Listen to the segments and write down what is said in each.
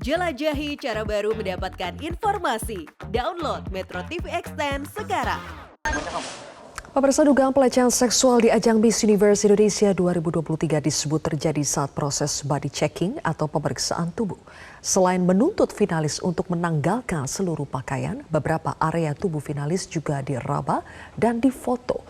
Jelajahi cara baru mendapatkan informasi. Download Metro TV Extend sekarang. Pemirsa, dugaan pelecehan seksual di ajang Miss Universe Indonesia 2023 disebut terjadi saat proses body checking atau pemeriksaan tubuh. Selain menuntut finalis untuk menanggalkan seluruh pakaian, beberapa area tubuh finalis juga diraba dan difoto.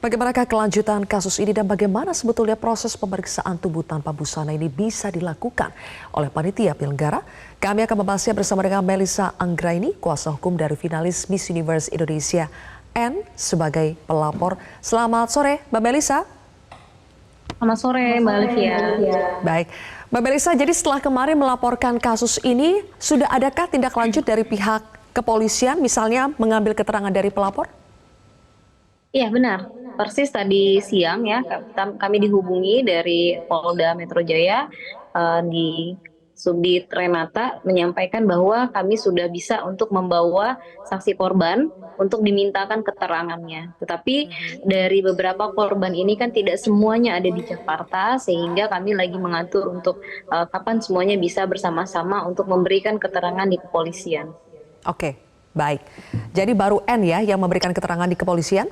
Bagaimanakah kelanjutan kasus ini dan bagaimana sebetulnya proses pemeriksaan tubuh tanpa busana ini bisa dilakukan oleh panitia penyelenggara? Kami akan membahasnya bersama dengan Melissa Anggraini, kuasa hukum dari finalis Miss Universe Indonesia N sebagai pelapor. Selamat sore, Mbak Melissa. Selamat sore, Mbak Olivia. Baik, Mbak Melissa, jadi setelah kemarin melaporkan kasus ini, sudah adakah tindak lanjut dari pihak kepolisian, misalnya mengambil keterangan dari pelapor? Iya benar, persis tadi siang ya kami dihubungi dari Polda Metro Jaya di Subdit Renata menyampaikan bahwa kami sudah bisa untuk membawa saksi korban untuk dimintakan keterangannya. Tetapi dari beberapa korban ini kan tidak semuanya ada di Jakarta, sehingga kami lagi mengatur untuk kapan semuanya bisa bersama-sama untuk memberikan keterangan di kepolisian. Oke, baik. Jadi baru N ya yang memberikan keterangan di kepolisian?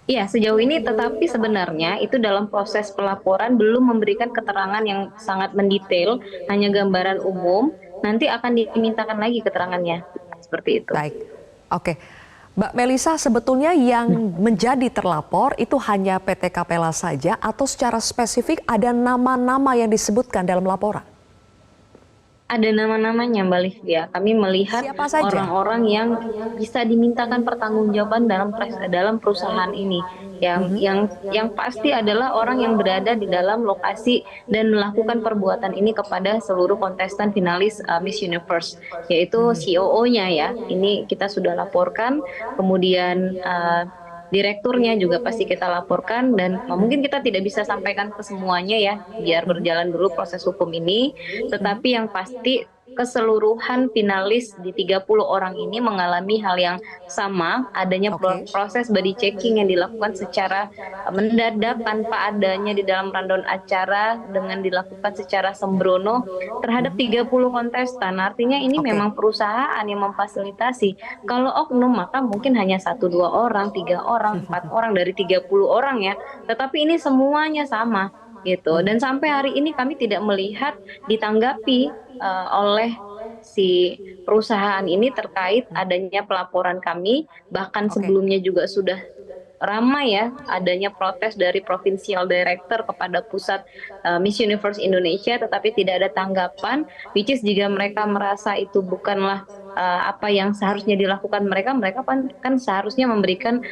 Iya, sejauh ini tetapi sebenarnya itu dalam proses pelaporan belum memberikan keterangan yang sangat mendetail, hanya gambaran umum, nanti akan dimintakan lagi keterangannya, seperti itu. Baik, oke. Mbak Melissa, sebetulnya yang menjadi terlapor itu hanya PT Kapela saja atau secara spesifik ada nama-nama yang disebutkan dalam laporan? Ada nama-namanya, Mbak Livia. Kami melihat orang-orang yang bisa dimintakan pertanggungjawaban dalam perusahaan ini. Yang pasti adalah orang yang berada di dalam lokasi dan melakukan perbuatan ini kepada seluruh kontestan finalis Miss Universe, yaitu COO-nya ya. Ini kita sudah laporkan, kemudian direkturnya juga pasti kita laporkan, dan mungkin kita tidak bisa sampaikan ke semuanya ya, biar berjalan dulu proses hukum ini. Tetapi yang pasti keseluruhan finalis di 30 orang ini mengalami hal yang sama, adanya proses body checking yang dilakukan secara mendadak tanpa adanya di dalam rundown acara, dengan dilakukan secara sembrono terhadap 30 kontestan. Artinya ini memang perusahaan yang memfasilitasi. Kalau oknum maka mungkin hanya 1-2 orang, 3 orang, 4 orang dari 30 orang ya. Tetapi ini semuanya sama gitu. Dan sampai hari ini kami tidak melihat ditanggapi oleh si perusahaan ini terkait adanya pelaporan kami. Bahkan sebelumnya juga sudah ramai ya adanya protes dari Provincial Director kepada pusat Miss Universe Indonesia, tetapi tidak ada tanggapan, which is jika mereka merasa itu bukanlah apa yang seharusnya dilakukan, mereka kan seharusnya memberikan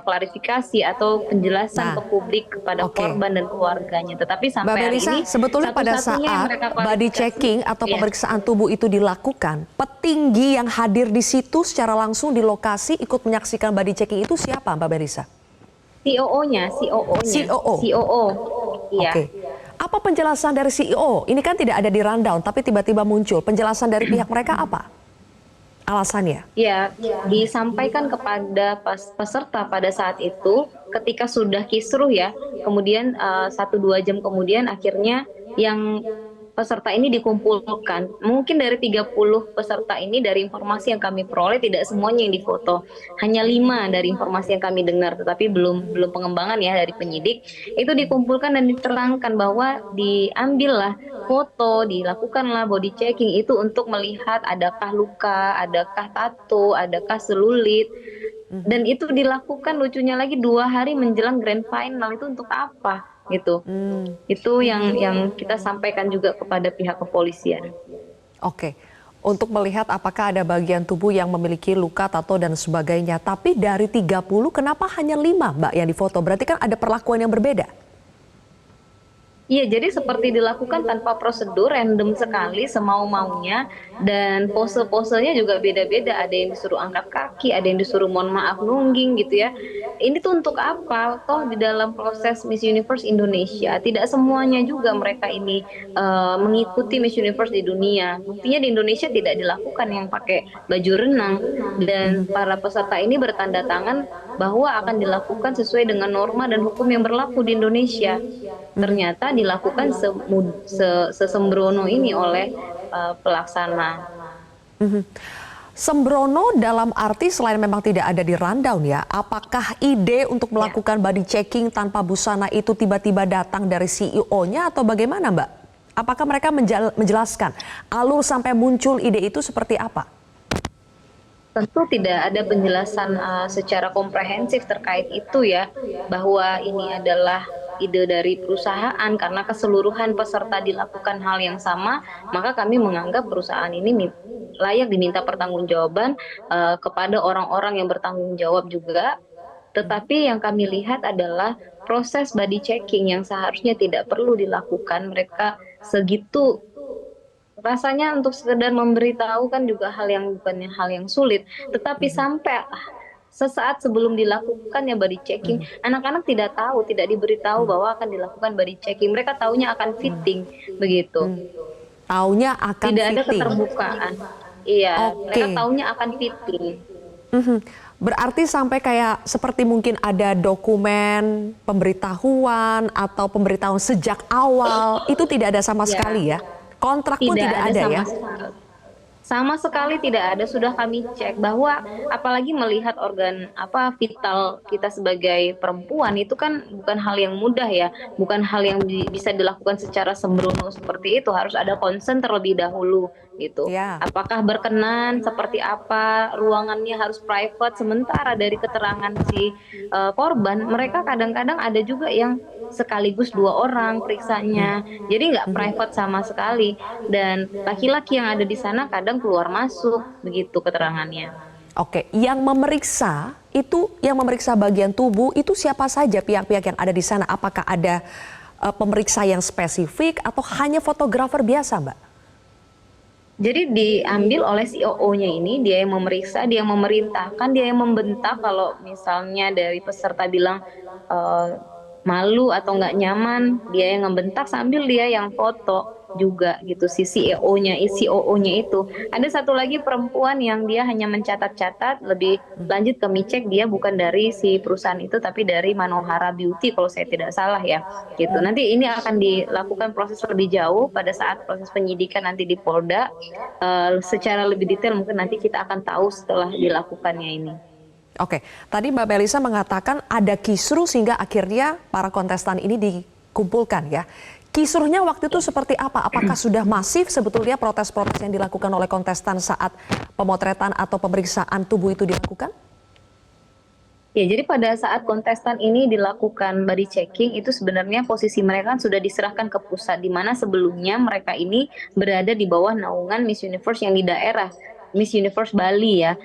klarifikasi atau penjelasan ke publik kepada korban dan keluarganya. Tetapi sampai hari ini sebetulnya pada saat body checking atau pemeriksaan tubuh itu dilakukan, petinggi yang hadir di situ secara langsung di lokasi ikut menyaksikan body checking itu siapa, Mbak Melissa? COO-nya. COO. Iya. Oke. Apa penjelasan dari CEO? Ini kan tidak ada di rundown, tapi tiba-tiba muncul. Penjelasan dari pihak mereka apa? Alasannya? Ya, disampaikan kepada peserta pada saat itu, ketika sudah kisruh ya, kemudian 1-2 jam kemudian akhirnya yang peserta ini dikumpulkan. Mungkin dari 30 peserta ini, dari informasi yang kami peroleh tidak semuanya yang difoto. Hanya 5 dari informasi yang kami dengar, tetapi belum pengembangan ya dari penyidik. Itu dikumpulkan dan diterangkan bahwa diambillah foto, dilakukanlah body checking itu untuk melihat adakah luka, adakah tato, adakah selulit. Dan itu dilakukan lucunya lagi 2 hari menjelang grand final. Itu untuk apa? Gitu. Itu yang kita sampaikan juga kepada pihak kepolisian. Oke. Untuk melihat apakah ada bagian tubuh yang memiliki luka, tato dan sebagainya. Tapi dari 30 kenapa hanya 5 Mbak yang difoto? Berarti kan ada perlakuan yang berbeda. Iya, jadi seperti dilakukan tanpa prosedur, random sekali, semau-maunya, dan pose-posenya juga beda-beda. Ada yang disuruh angkat kaki, ada yang disuruh mohon maaf nungging gitu ya. Ini tuh untuk apa? Toh di dalam proses Miss Universe Indonesia, tidak semuanya juga mereka ini mengikuti Miss Universe di dunia. Buktinya di Indonesia tidak dilakukan yang pakai baju renang, dan para peserta ini bertanda tangan bahwa akan dilakukan sesuai dengan norma dan hukum yang berlaku di Indonesia. Ternyata dilakukan sesembrono ini oleh pelaksana. Sembrono dalam arti selain memang tidak ada di rundown ya, apakah ide untuk melakukan body checking tanpa busana itu tiba-tiba datang dari CEO-nya atau bagaimana Mbak? Apakah mereka menjelaskan alur sampai muncul ide itu seperti apa? Tentu tidak ada penjelasan secara komprehensif terkait itu ya, bahwa ini adalah ide dari perusahaan karena keseluruhan peserta dilakukan hal yang sama, maka kami menganggap perusahaan ini layak diminta pertanggungjawaban kepada orang-orang yang bertanggung jawab juga. Tetapi yang kami lihat adalah proses body checking yang seharusnya tidak perlu dilakukan. Mereka segitu rasanya untuk sekedar memberitahu kan juga bukannya hal yang sulit. Tetapi sampai sesaat sebelum dilakukan ya body checking, anak-anak tidak tahu, tidak diberitahu bahwa akan dilakukan body checking. Mereka taunya akan fitting, begitu. Taunya akan tidak fitting. Ada keterbukaan. Iya, mereka taunya akan fitting. Berarti sampai kayak seperti mungkin ada dokumen pemberitahuan atau pemberitahuan sejak awal, itu tidak ada sama sekali ya? Kontrak pun tidak ada ya? Sama sekali tidak ada. Sudah kami cek bahwa apalagi melihat organ vital kita sebagai perempuan itu kan bukan hal yang mudah ya, bukan hal yang bisa dilakukan secara sembrono seperti itu. Harus ada konsen terlebih dahulu gitu. Apakah berkenan, seperti apa, ruangannya harus private. Sementara dari keterangan si korban, mereka kadang-kadang ada juga yang sekaligus 2 orang periksanya, jadi nggak private sama sekali, dan laki-laki yang ada di sana kadang keluar masuk begitu keterangannya. Oke, yang memeriksa bagian tubuh itu siapa saja pihak-pihak yang ada di sana? Apakah ada pemeriksa yang spesifik atau hanya fotografer biasa, Mbak? Jadi diambil oleh CEO-nya ini, dia yang memeriksa, dia yang memerintahkan, dia yang membentak kalau misalnya dari peserta bilang malu atau nggak nyaman, dia yang ngebentak sambil dia yang foto juga gitu, si CEO-nya itu. Ada satu lagi perempuan yang dia hanya mencatat-catat, lebih lanjut kami cek dia bukan dari si perusahaan itu tapi dari Manohara Beauty kalau saya tidak salah ya gitu. Nanti ini akan dilakukan proses lebih jauh pada saat proses penyidikan nanti di Polda, secara lebih detail mungkin nanti kita akan tahu setelah dilakukannya ini. Oke, tadi Mbak Melisa mengatakan ada kisruh sehingga akhirnya para kontestan ini dikumpulkan ya. Kisruhnya waktu itu seperti apa? Apakah sudah masif sebetulnya protes-protes yang dilakukan oleh kontestan saat pemotretan atau pemeriksaan tubuh itu dilakukan? Ya, jadi pada saat kontestan ini dilakukan body checking itu sebenarnya posisi mereka kan sudah diserahkan ke pusat, di mana sebelumnya mereka ini berada di bawah naungan Miss Universe yang di daerah. Miss Universe Bali ya,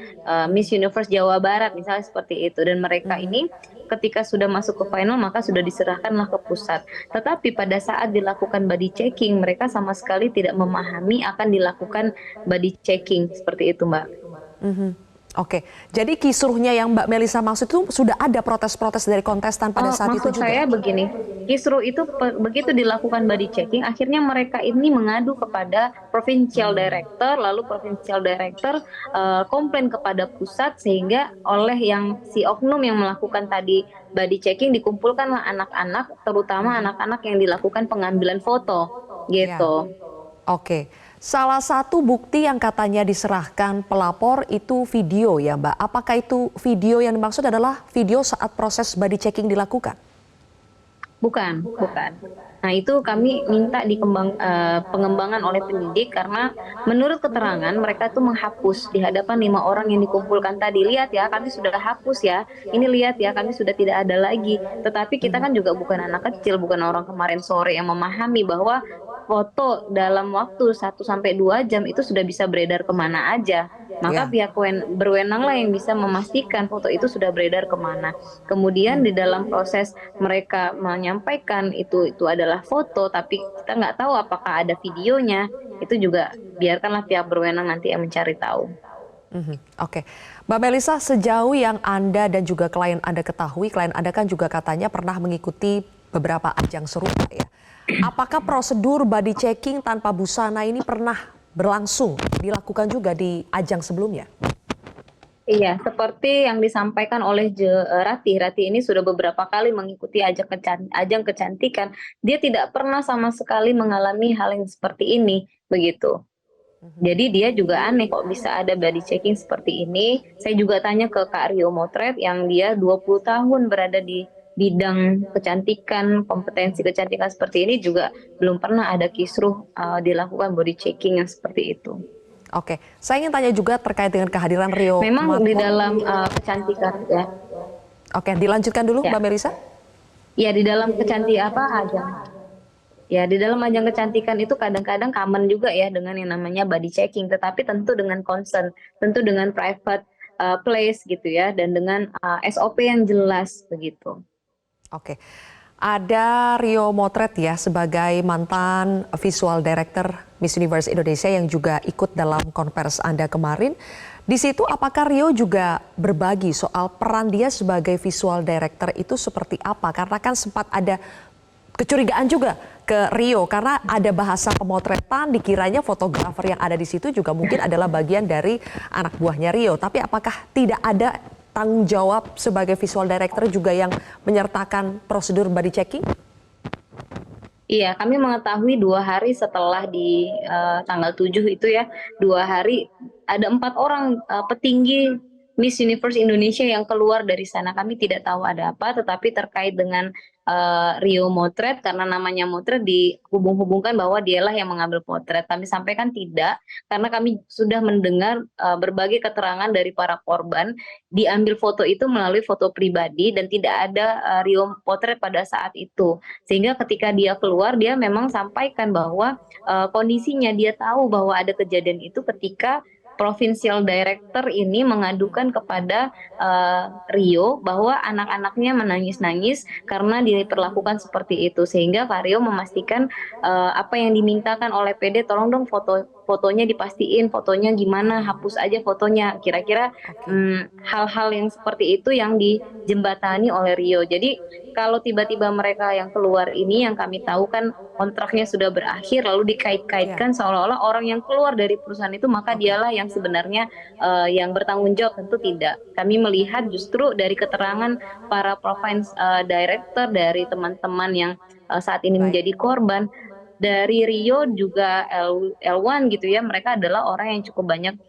Miss Universe Jawa Barat misalnya seperti itu, dan mereka ini ketika sudah masuk ke final maka sudah diserahkanlah ke pusat. Tetapi pada saat dilakukan body checking mereka sama sekali tidak memahami akan dilakukan body checking seperti itu, Mbak. Oke, jadi kisruhnya yang Mbak Melisa maksud itu sudah ada protes-protes dari kontestan pada saat itu juga? Maksud saya begini, kisruh itu begitu dilakukan body checking, akhirnya mereka ini mengadu kepada provincial director, lalu provincial director komplain kepada pusat, sehingga oleh yang si oknum yang melakukan tadi body checking dikumpulkanlah anak-anak, terutama anak-anak yang dilakukan pengambilan foto gitu. Oke. Salah satu bukti yang katanya diserahkan pelapor itu video ya Mbak. Apakah itu video yang dimaksud adalah video saat proses body checking dilakukan? Bukan. Nah itu kami minta pengembangan oleh penyidik karena menurut keterangan mereka itu menghapus di hadapan 5 orang yang dikumpulkan tadi. Lihat ya, kami sudah hapus ya. Ini lihat ya, kami sudah tidak ada lagi. Tetapi kita kan juga bukan anak kecil, bukan orang kemarin sore yang memahami bahwa foto dalam waktu 1-2 jam itu sudah bisa beredar kemana aja. Maka pihak berwenang lah yang bisa memastikan foto itu sudah beredar kemana. Kemudian di dalam proses mereka menyampaikan itu adalah foto, tapi kita nggak tahu apakah ada videonya. Itu juga biarkanlah pihak berwenang nanti yang mencari tahu. Oke. Mbak Melisa, sejauh yang Anda dan juga klien Anda ketahui, klien Anda kan juga katanya pernah mengikuti beberapa ajang serupa ya. Apakah prosedur body checking tanpa busana ini pernah berlangsung, dilakukan juga di ajang sebelumnya? Iya, seperti yang disampaikan oleh Ratih. Ratih ini sudah beberapa kali mengikuti ajang kecantikan. Dia tidak pernah sama sekali mengalami hal yang seperti ini, begitu. Jadi dia juga aneh kok bisa ada body checking seperti ini. Saya juga tanya ke Kak Rio Motret yang dia 20 tahun berada di bidang kecantikan, kompetensi kecantikan seperti ini juga belum pernah ada kisruh dilakukan body checking yang seperti itu. Oke, saya ingin tanya juga terkait dengan kehadiran Rio. Memang di dalam kecantikan ya. Oke, dilanjutkan dulu Ya. Mbak Melisa. Ya, di dalam ajang. Ya, di dalam ajang kecantikan itu kadang-kadang common juga ya dengan yang namanya body checking, tetapi tentu dengan concern, tentu dengan private place gitu ya, dan dengan SOP yang jelas begitu. Oke, ada Rio Motret ya sebagai mantan visual director Miss Universe Indonesia yang juga ikut dalam konvers Anda kemarin. Di situ apakah Rio juga berbagi soal peran dia sebagai visual director itu seperti apa? Karena kan sempat ada kecurigaan juga ke Rio karena ada bahasa pemotretan dikiranya fotografer yang ada di situ juga mungkin adalah bagian dari anak buahnya Rio. Tapi apakah tidak ada tanggung jawab sebagai visual director juga yang menyertakan prosedur body checking? Iya, kami mengetahui 2 hari setelah di tanggal 7 itu ya, 2 hari ada 4 orang petinggi Miss Universe Indonesia yang keluar dari sana. Kami tidak tahu ada apa, tetapi terkait dengan Rio Motret karena namanya Motret dihubung-hubungkan bahwa dialah yang mengambil potret. Kami sampaikan tidak, karena kami sudah mendengar berbagai keterangan dari para korban. Diambil foto itu melalui foto pribadi dan tidak ada Rio Motret pada saat itu. Sehingga ketika dia keluar, dia memang sampaikan bahwa kondisinya dia tahu bahwa ada kejadian itu ketika Provincial Director ini mengadukan kepada Rio bahwa anak-anaknya menangis-nangis karena diperlakukan seperti itu, sehingga Kak Rio memastikan apa yang dimintakan oleh PD, tolong dong fotonya dipastiin, fotonya gimana, hapus aja fotonya. Kira-kira hal-hal yang seperti itu yang dijembatani oleh Rio. Jadi kalau tiba-tiba mereka yang keluar ini yang kami tahu kan kontraknya sudah berakhir lalu dikait-kaitkan seolah-olah orang yang keluar dari perusahaan itu maka dialah yang sebenarnya yang bertanggung jawab. Tentu tidak. Kami melihat justru dari keterangan para province director, dari teman-teman yang saat ini menjadi korban, dari Rio juga L1 gitu ya, mereka adalah orang yang cukup banyak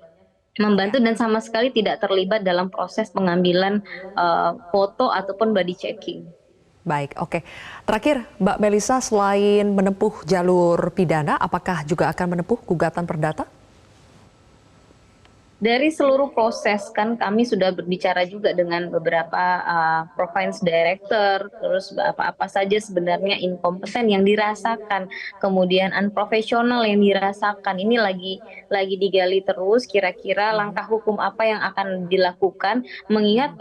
membantu dan sama sekali tidak terlibat dalam proses pengambilan foto ataupun body checking. Baik, oke. Terakhir, Mbak Melisa, selain menempuh jalur pidana, apakah juga akan menempuh gugatan perdata? Dari seluruh proses kan kami sudah berbicara juga dengan beberapa province director, terus apa-apa saja sebenarnya inkompeten yang dirasakan, kemudian unprofesional yang dirasakan. Ini lagi digali terus kira-kira langkah hukum apa yang akan dilakukan, mengingat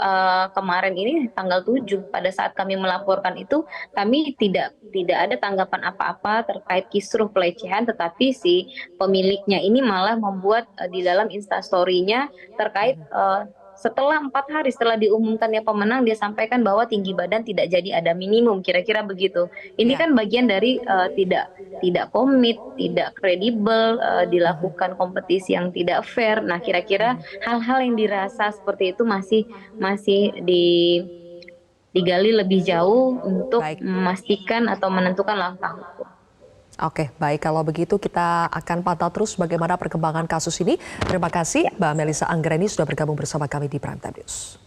kemarin ini tanggal 7 pada saat kami melaporkan itu kami tidak ada tanggapan apa-apa terkait kisruh pelecehan, tetapi si pemiliknya ini malah membuat di dalam instastory terkait setelah 4 hari setelah diumumkannya pemenang, dia sampaikan bahwa tinggi badan tidak jadi ada minimum, kira-kira begitu. Ini kan bagian dari tidak komit, tidak kredibel, dilakukan kompetisi yang tidak fair. Nah, kira-kira hal-hal yang dirasa seperti itu masih digali lebih jauh untuk memastikan atau menentukan langkah hukum. Oke, baik. Kalau begitu kita akan pantau terus bagaimana perkembangan kasus ini. Terima kasih Mbak Melisa Anggreni sudah bergabung bersama kami di Prime Time News.